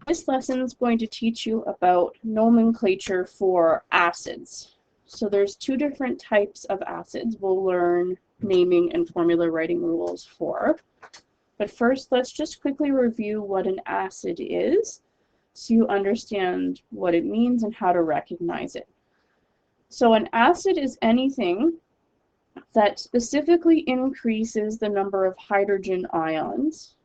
This lesson is going to teach you about nomenclature for acids. So there's two different types of acids we'll learn naming and formula writing rules for. But first, let's just quickly review what an acid is so you understand what it means and how to recognize it. So an acid is anything that specifically increases the number of hydrogen ions,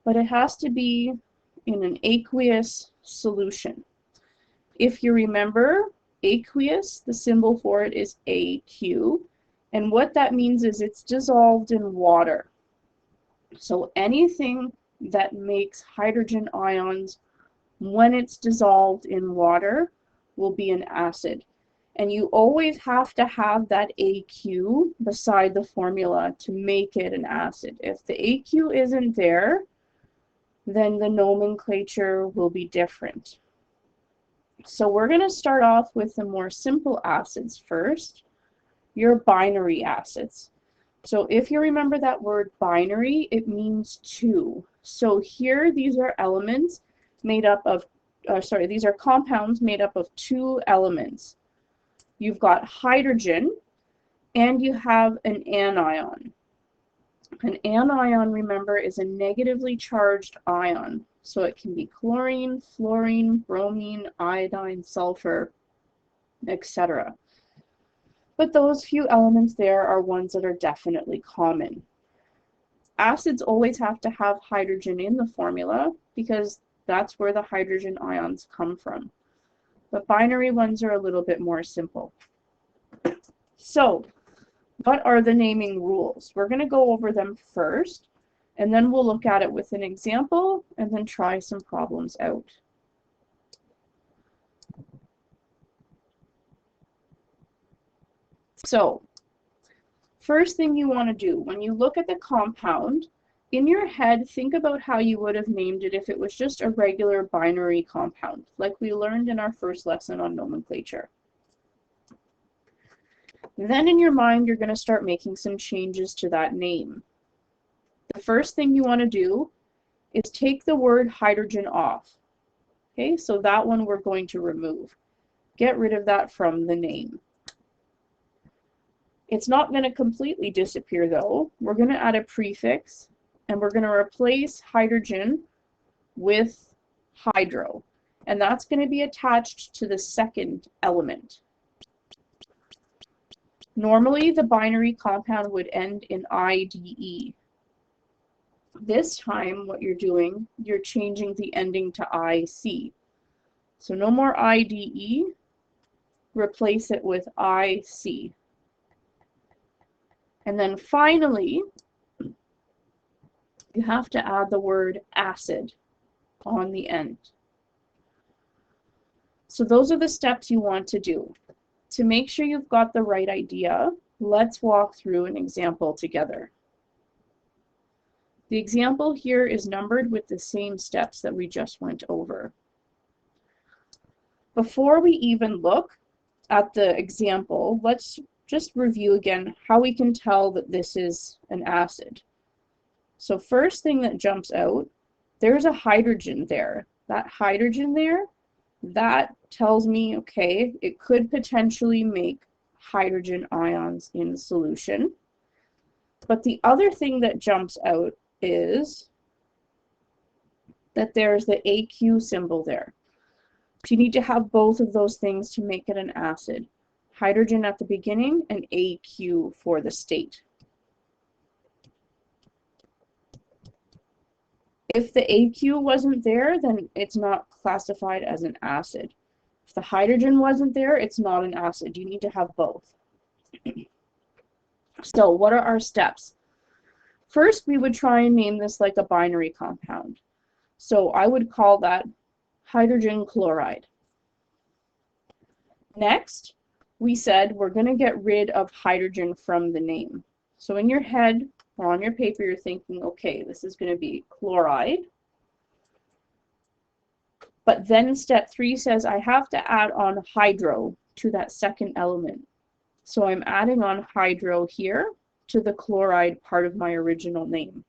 but it has to be in an aqueous solution. If you remember, aqueous, the symbol for it is AQ, and what that means is it's dissolved in water. So anything that makes hydrogen ions when it's dissolved in water will be an acid. And you always have to have that AQ beside the formula to make it an acid. If the AQ isn't there, then the nomenclature will be different. So we're going to start off with the more simple acids first, your binary acids. So if you remember that word binary, it means two. So here these are elements made up of, these are compounds made up of two elements. You've got hydrogen and you have an anion. An anion, remember, is a negatively charged ion. So it can be chlorine, fluorine, bromine, iodine, sulfur, etc. But those few elements there are ones that are definitely common. Acids always have to have hydrogen in the formula because that's where the hydrogen ions come from. But binary ones are a little bit more simple. So, what are the naming rules? We're going to go over them first, and then we'll look at it with an example, and then try some problems out. So, first thing you want to do, when you look at the compound, in your head, think about how you would have named it if it was just a regular binary compound, like we learned in our first lesson on nomenclature. Then in your mind, you're going to start making some changes to that name. The first thing you want to do is take the word hydrogen off. Okay, so that one we're going to remove. Get rid of that from the name. It's not going to completely disappear though. We're going to add a prefix and we're going to replace hydrogen with hydro. And that's going to be attached to the second element. Normally, the binary compound would end in IDE. This time, what you're doing, you're changing the ending to IC. So no more IDE, replace it with IC. And then finally, you have to add the word acid on the end. So those are the steps you want to do. To make sure you've got the right idea, let's walk through an example together. The example here is numbered with the same steps that we just went over. Before we even look at the example, let's just review again how we can tell that this is an acid. So first thing that jumps out, there's a hydrogen there. That hydrogen there, that tells me, okay, it could potentially make hydrogen ions in solution. But the other thing that jumps out is that there's the AQ symbol there. So you need to have both of those things to make it an acid. Hydrogen at the beginning and AQ for the state. If the AQ wasn't there, then it's not classified as an acid. If the hydrogen wasn't there, it's not an acid. You need to have both. So what are our steps? First, we would try and name this like a binary compound. So I would call that hydrogen chloride. Next, we said we're going to get rid of hydrogen from the name. So in your head or on your paper, you're thinking, okay, this is going to be chloride. But then step 3 says I have to add on hydro to that second element. So I'm adding on hydro here to the chloride part of my original name.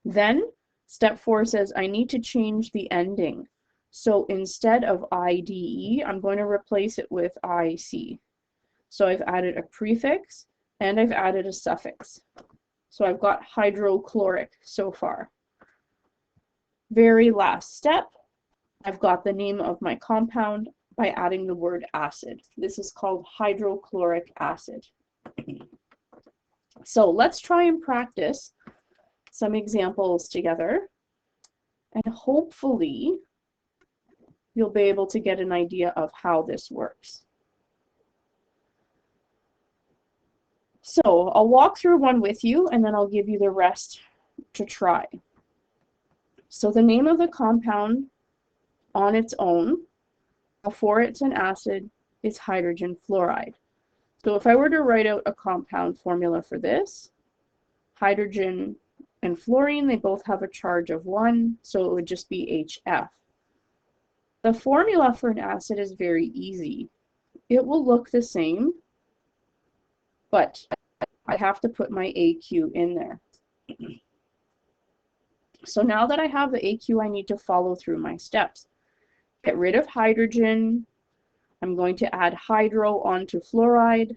Then Step 4 says I need to change the ending. So instead of IDE, I'm going to replace it with IC. So I've added a prefix and I've added a suffix. So I've got hydrochloric so far. Very last step, I've got the name of my compound by adding the word acid. This is called hydrochloric acid. So let's try and practice some examples together, and hopefully you'll be able to get an idea of how this works. So I'll walk through one with you and then I'll give you the rest to try. So the name of the compound on its own, before it's an acid, is hydrogen fluoride. So if I were to write out a compound formula for this, hydrogen and fluorine, they both have a charge of 1, so it would just be HF. The formula for an acid is very easy. It will look the same, but I have to put my AQ in there. So now that I have the AQ, I need to follow through my steps. Get rid of hydrogen. I'm going to add hydro onto fluoride,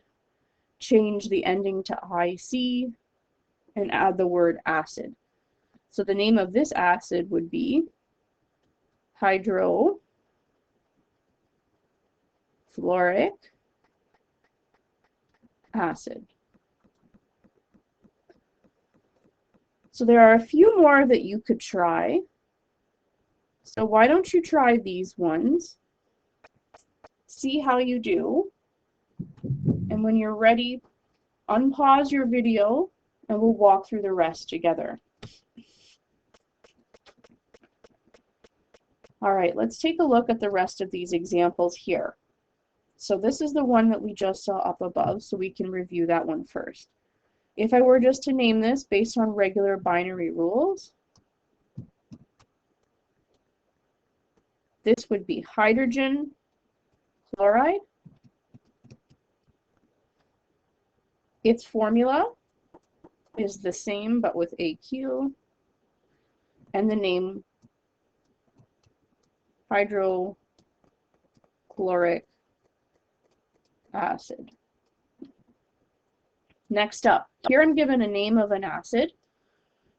change the ending to IC, and add the word acid. So the name of this acid would be hydrofluoric acid. So there are a few more that you could try. So why don't you try these ones? See how you do. And when you're ready, unpause your video and we'll walk through the rest together. All right, let's take a look at the rest of these examples here. So this is the one that we just saw up above, so we can review that one first. If I were just to name this based on regular binary rules, this would be hydrogen chloride. Its formula is the same but with AQ, and the name hydrochloric acid. Next up, here I'm given a name of an acid.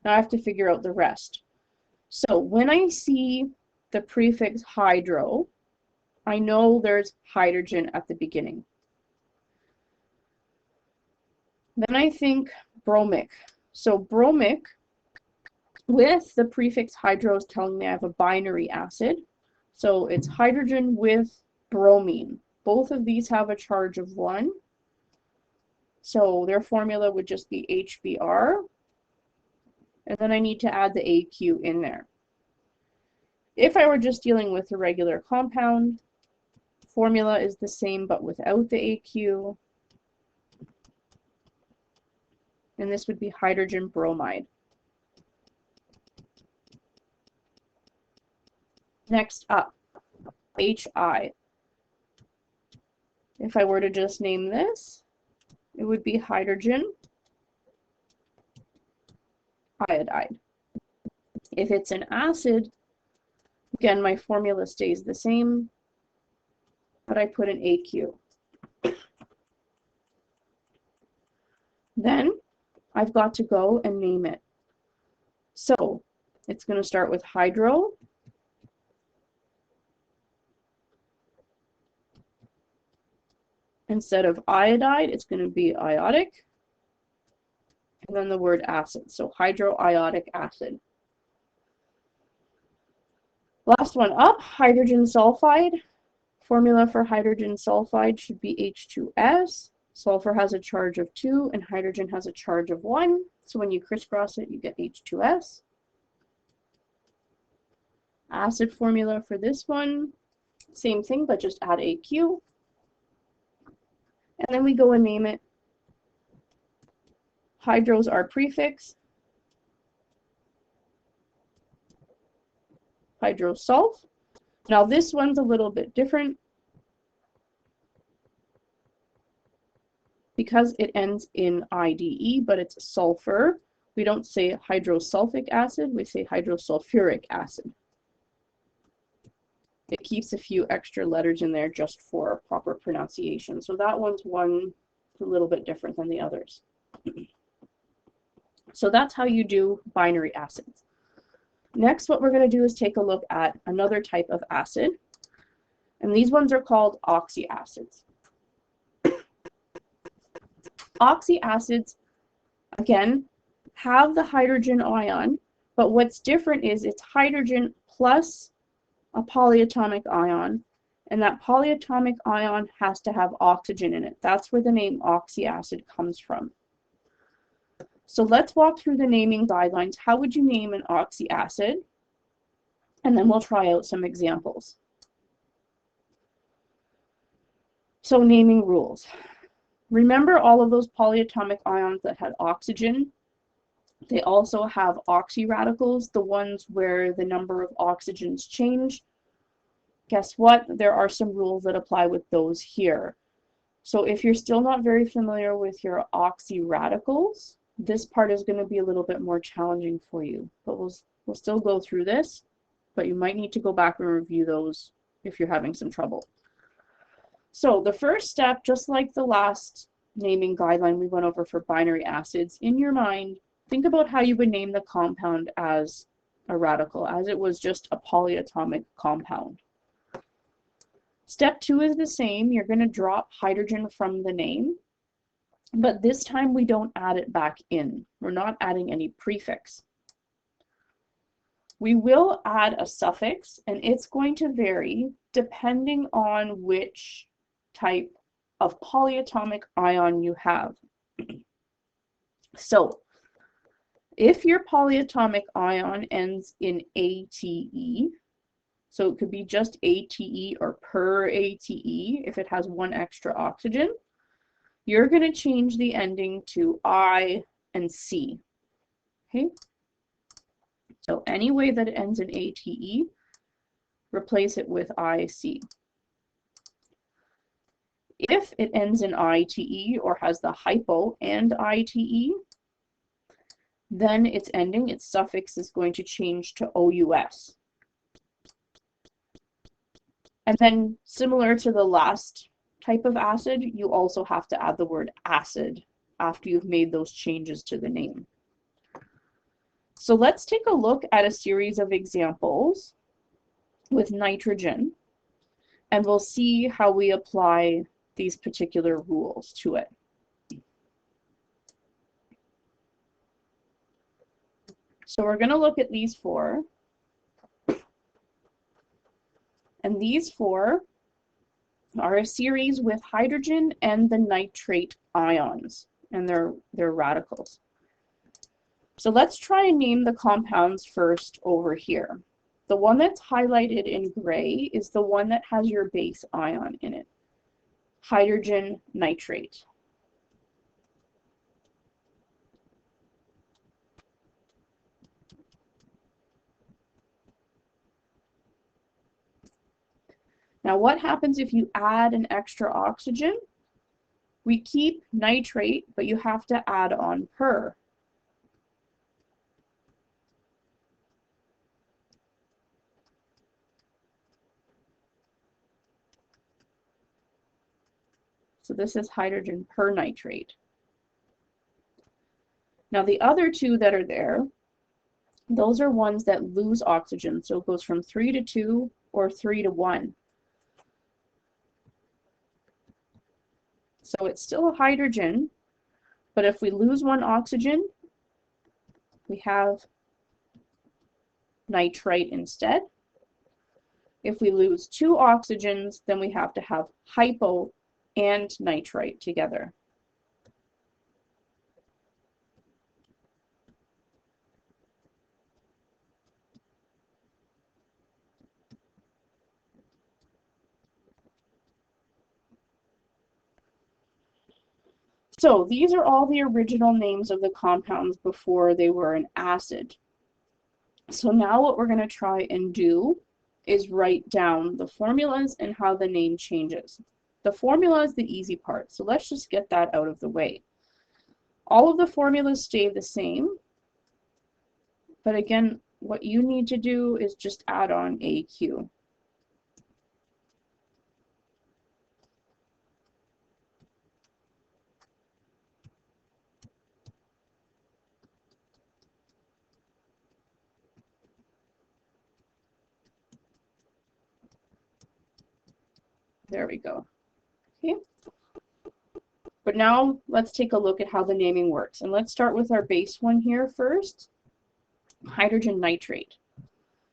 Now I have to figure out the rest. So when I see the prefix hydro, I know there's hydrogen at the beginning. Then I think bromic. So bromic, with the prefix hydro, is telling me I have a binary acid. So it's hydrogen with bromine. Both of these have a charge of 1. So their formula would just be HBr. And then I need to add the AQ in there. If I were just dealing with a regular compound, formula is the same but without the AQ. And this would be hydrogen bromide. Next up, HI. If I were to just name this, it would be hydrogen iodide. If it's an acid, again, my formula stays the same, but I put an AQ. Then I've got to go and name it. So it's going to start with hydro. Instead of iodide, it's going to be iotic. And then the word acid. So hydroiodic acid. Last one up, hydrogen sulfide. Formula for hydrogen sulfide should be H2S. Sulfur has a charge of 2 and hydrogen has a charge of 1. So when you crisscross it, you get H2S. Acid formula for this one, same thing, but just add AQ. And then we go and name it. Hydros are prefix. Hydrosulf. Now this one's a little bit different because it ends in IDE, but it's sulfur. We don't say hydrosulfic acid, we say hydrosulfuric acid. It keeps a few extra letters in there just for proper pronunciation. So that one's a little bit different than the others. So that's how you do binary acids. Next, what we're going to do is take a look at another type of acid. And these ones are called oxyacids. Oxyacids, again, have the hydrogen ion, but what's different is it's hydrogen plus a polyatomic ion, and that polyatomic ion has to have oxygen in it. That's where the name oxyacid comes from. So let's walk through the naming guidelines. How would you name an oxyacid? And then we'll try out some examples. So naming rules. Remember all of those polyatomic ions that had oxygen? They also have oxyradicals, the ones where the number of oxygens change. Guess what? There are some rules that apply with those here. So if you're still not very familiar with your oxyradicals, this part is going to be a little bit more challenging for you. But we'll still go through this, but you might need to go back and review those if you're having some trouble. So the first step, just like the last naming guideline we went over for binary acids, in your mind, think about how you would name the compound as a radical, as it was just a polyatomic compound. Step 2 is the same. You're going to drop hydrogen from the name, but this time we don't add it back in. We're not adding any prefix. We will add a suffix, and it's going to vary depending on which type of polyatomic ion you have. So, if your polyatomic ion ends in ATE, so it could be just ATE or per ATE if it has one extra oxygen, you're going to change the ending to I and C. Okay? So any way that it ends in ATE, replace it with IC. If it ends in ITE or has the hypo and ITE, then its ending, its suffix is going to change to OUS. And then similar to the last type of acid, you also have to add the word acid after you've made those changes to the name. So let's take a look at a series of examples with nitrogen, and we'll see how we apply these particular rules to it. So we're going to look at these 4. And these 4 are a series with hydrogen and the nitrate ions, and they're radicals. So let's try and name the compounds first over here. The one that's highlighted in gray is the one that has your base ion in it, hydrogen nitrate. Now what happens if you add an extra oxygen? We keep nitrate, but you have to add on per. So this is hydrogen pernitrate. Now the other 2 that are there, those are ones that lose oxygen. So it goes from 3 to 2 or 3 to 1. So it's still a hydrogen, but if we lose one oxygen, we have nitrite instead. If we lose 2 oxygens, then we have to have hypo and nitrite together. So these are all the original names of the compounds before they were an acid. So now what we're going to try and do is write down the formulas and how the name changes. The formula is the easy part, so let's just get that out of the way. All of the formulas stay the same, But again, what you need to do is just add on AQ. There we go. Okay. But now let's take a look at how the naming works. And let's start with our base one here first, hydrogen nitrate.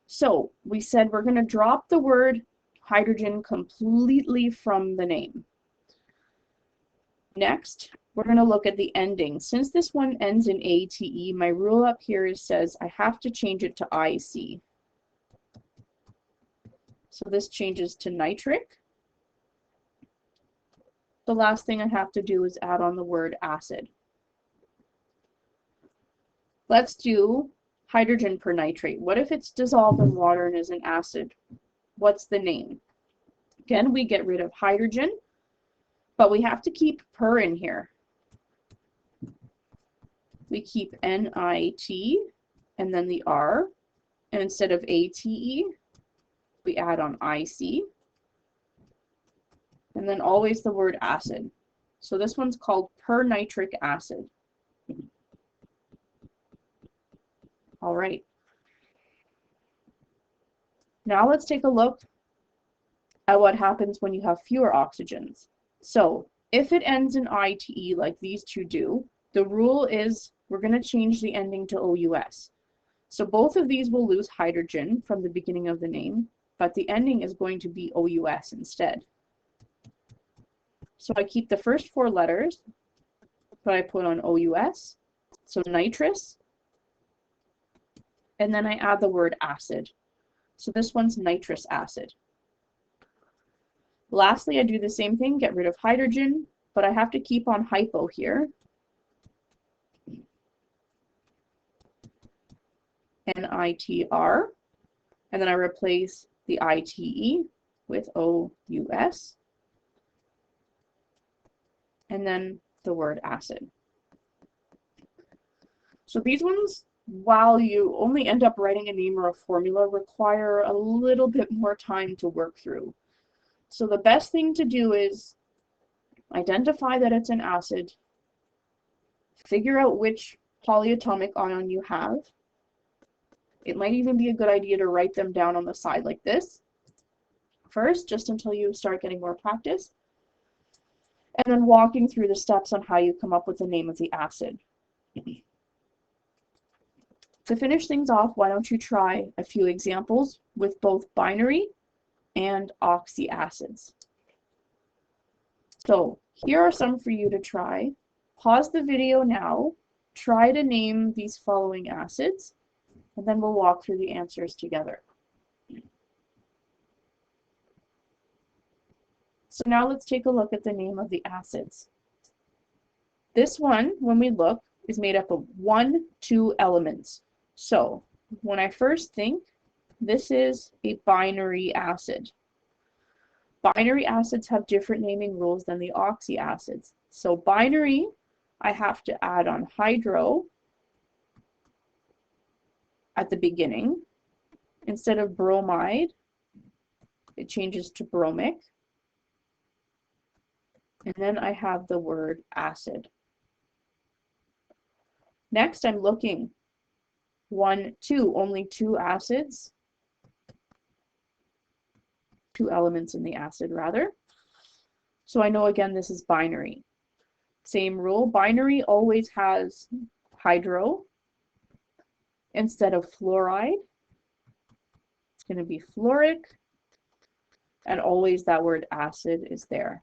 So we said we're going to drop the word hydrogen completely from the name. Next, we're going to look at the ending. Since this one ends in ATE, my rule up here says I have to change it to IC. So this changes to nitric. The last thing I have to do is add on the word acid. Let's do hydrogen pernitrate. What if it's dissolved in water and is an acid? What's the name? Again, we get rid of hydrogen, but we have to keep per in here. We keep NIT and then the R, and instead of ATE, we add on IC. And then always the word acid. So this one's called pernitric acid. All right. Now let's take a look at what happens when you have fewer oxygens. So if it ends in ITE like these two do, the rule is we're going to change the ending to OUS. So both of these will lose hydrogen from the beginning of the name, but the ending is going to be OUS instead. So I keep the first four letters, but I put on OUS, so nitrous, and then I add the word acid. So this one's nitrous acid. Lastly, I do the same thing, get rid of hydrogen, but I have to keep on hypo here. NITR, and then I replace the ITE with OUS. And then the word acid. So these ones, while you only end up writing a name or a formula, require a little bit more time to work through. So the best thing to do is identify that it's an acid, figure out which polyatomic ion you have. It might even be a good idea to write them down on the side like this first, just until you start getting more practice. And then walking through the steps on how you come up with the name of the acid. To finish things off, why don't you try a few examples with both binary and oxy acids. So here are some for you to try. Pause the video now, try to name these following acids, and then we'll walk through the answers together. So now let's take a look at the name of the acids. This one, when we look, is made up of 1, 2 elements. So when I first think, this is a binary acid. Binary acids have different naming rules than the oxy acids. So binary, I have to add on hydro at the beginning. Instead of bromide, it changes to bromic. And then I have the word acid. Next, I'm looking 1, 2, only 2 acids. 2 elements in the acid, rather. So I know, again, this is binary. Same rule, binary always has hydro instead of fluoride. It's going to be fluoric, and always that word acid is there.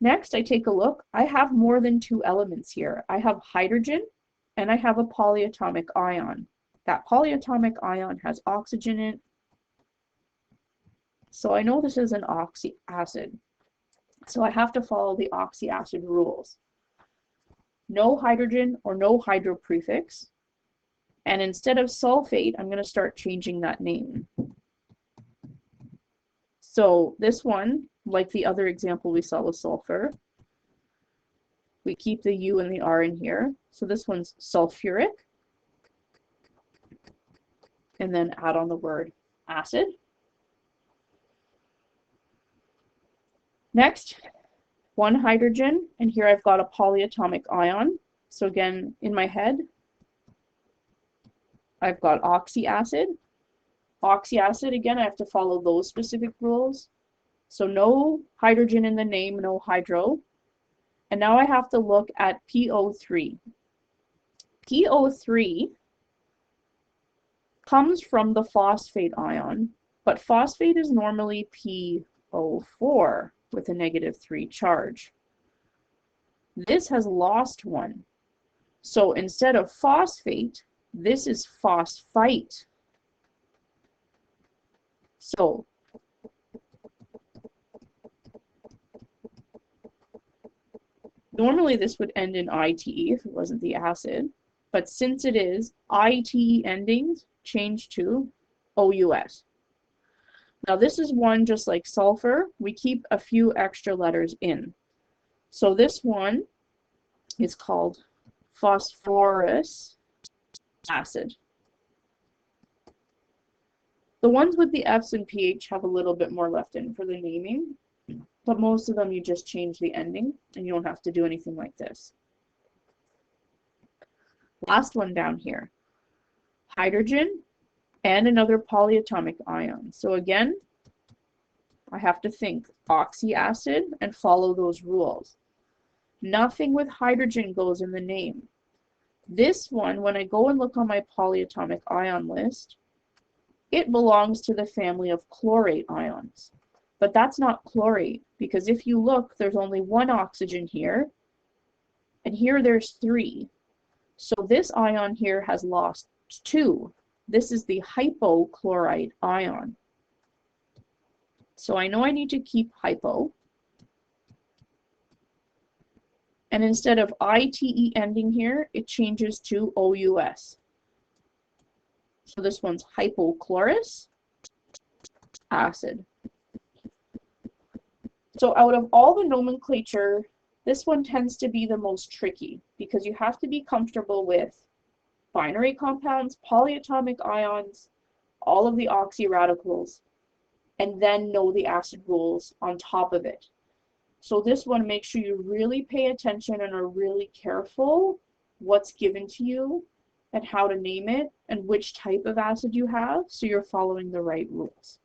Next, I take a look. I have more than 2 elements here. I have hydrogen and I have a polyatomic ion. That polyatomic ion has oxygen in it. So I know this is an oxy acid. So I have to follow the oxy acid rules. No hydrogen or no hydro prefix. And instead of sulfate, I'm going to start changing that name. So this one, like the other example we saw with sulfur, We keep the U and the R in here. So this one's sulfuric. And then add on the word acid. Next, one hydrogen, and here I've got a polyatomic ion. So again, in my head, I've got oxyacid. Oxyacid, again, I have to follow those specific rules. So no hydrogen in the name, no hydro. And now I have to look at PO3. PO3 comes from the phosphate ion, but phosphate is normally PO4 with a -3 charge. This has lost one. So instead of phosphate, this is phosphite. So normally this would end in ITE if it wasn't the acid, but since it is, ITE endings change to OUS. Now this is one just like sulfur, we keep a few extra letters in. So this one is called phosphorus acid. The ones with the F's and PH have a little bit more left in for the naming, but most of them you just change the ending and you don't have to do anything like this. Last one down here, hydrogen and another polyatomic ion. So again, I have to think oxyacid and follow those rules. Nothing with hydrogen goes in the name. This one, when I go and look on my polyatomic ion list, it belongs to the family of chlorate ions. But that's not chlorate, because if you look, there's only one oxygen here, and here there's 3. So this ion here has lost 2. This is the hypochlorite ion. So I know I need to keep hypo. And instead of ITE ending here, it changes to OUS. So this one's hypochlorous acid. So out of all the nomenclature, this one tends to be the most tricky because you have to be comfortable with binary compounds, polyatomic ions, all of the oxy radicals, and then know the acid rules on top of it. So this one, make sure you really pay attention and are really careful what's given to you and how to name it and which type of acid you have so you're following the right rules.